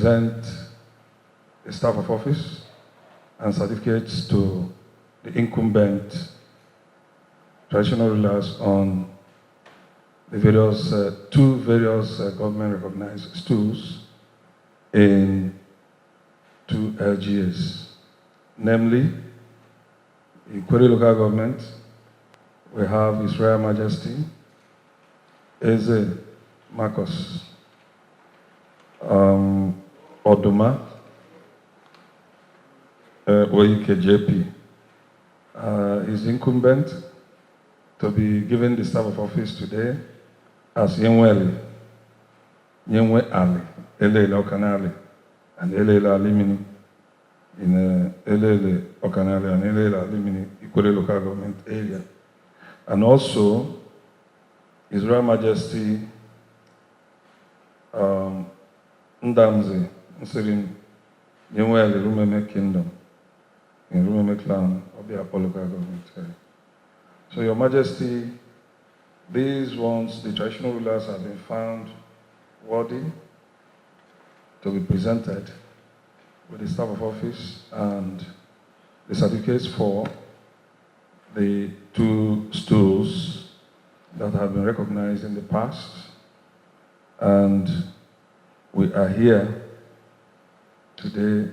present the staff of office and certificates to the incumbent traditional rulers on the two various government-recognized stools in 2 LGAs, namely Ikwerre local government. We have His Royal Majesty Eze Marcus Oduma Pro-Wike JP is incumbent to be given the staff of office today as Yenwe Ali, Elele Okanali, and Elele Alimini in Elele Okanali and Elele Alimini Ikwerre local government area. And also His Royal Majesty Ndamzi Nsirim Yenwe Ali Rumeme Kingdom in Rumeme Clan of the Akpor local government area. So, Your Majesty, these ones, the traditional rulers have been found worthy to be presented with the staff of office and the certificates for the 2 stools that have been recognized in the past. And we are here today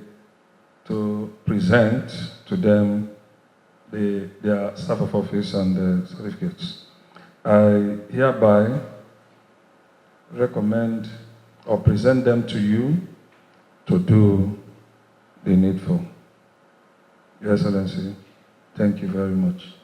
to present to them their staff of office and the certificates. I hereby recommend or present them to you to do the needful. Your Excellency, thank you very much.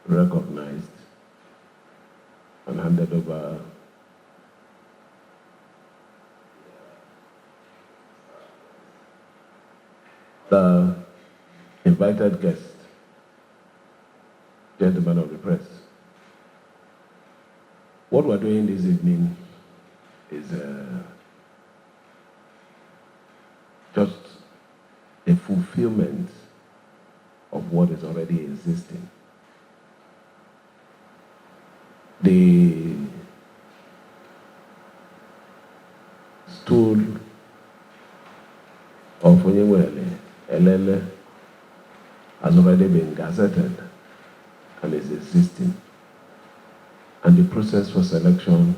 Recognized and handed over the invited guest, gentlemen of the press. What we're doing this evening is just a fulfillment of what is already existing. The stool of Onyenwele, Elele, has already been gazetted and is existing. And the process for selection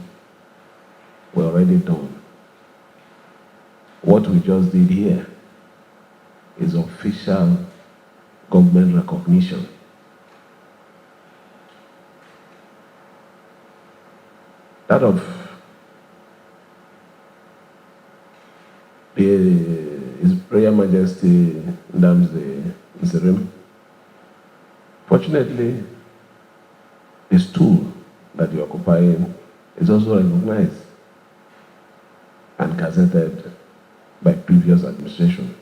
were already done. What we just did here is official government recognition. That of His Royal Majesty Ndamzi Nsirim. Fortunately, the stool that you're occupying is also recognized and gazetted by previous administration.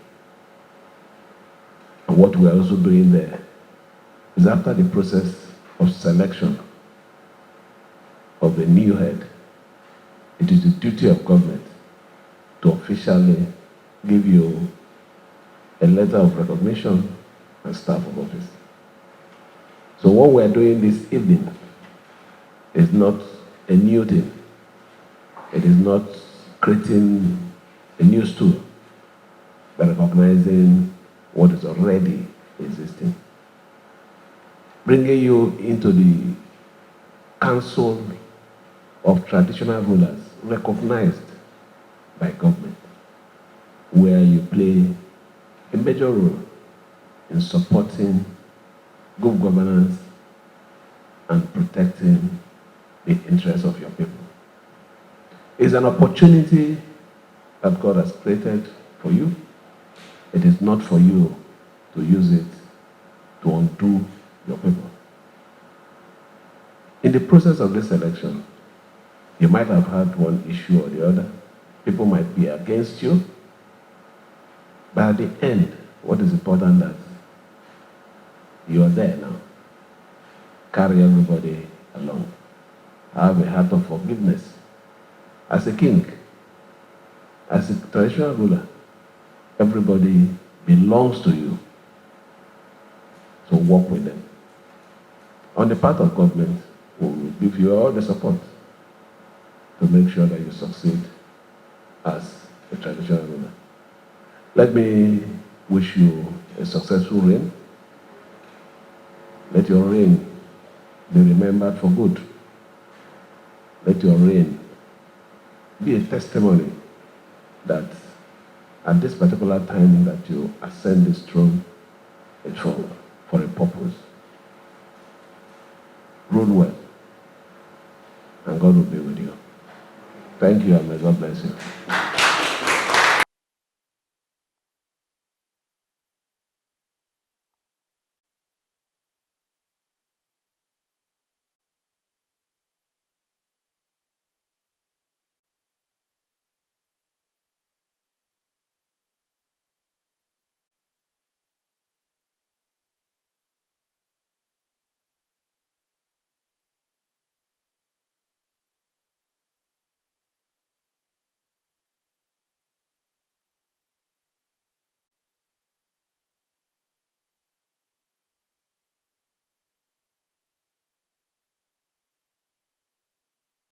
And what we are also doing there is, after the process of selection of the new head, it is the duty of government to officially give you a letter of recognition and staff of office. So what we are doing this evening is not a new thing. It is not creating a new stool, but recognizing what is already existing. Bringing you into the council of traditional rulers recognized by government, where you play a major role in supporting good governance and protecting the interests of your people. It's an opportunity that God has created for you. It is not for you to use it to undo your people. In the process of this election, you might have had one issue or the other. People might be against you. But at the end, what is important that you are there now. Carry everybody along. Have a heart of forgiveness. As a king, as a traditional ruler, everybody belongs to you. So work with them. On the part of government, we will give you all the support to make sure that you succeed as a traditional ruler. Let me wish you a successful reign. Let your reign be remembered for good. Let your reign be a testimony that at this particular time that you ascend this throne, it's for a purpose. Rule well, and God will be with you. Thank you, and may God bless you.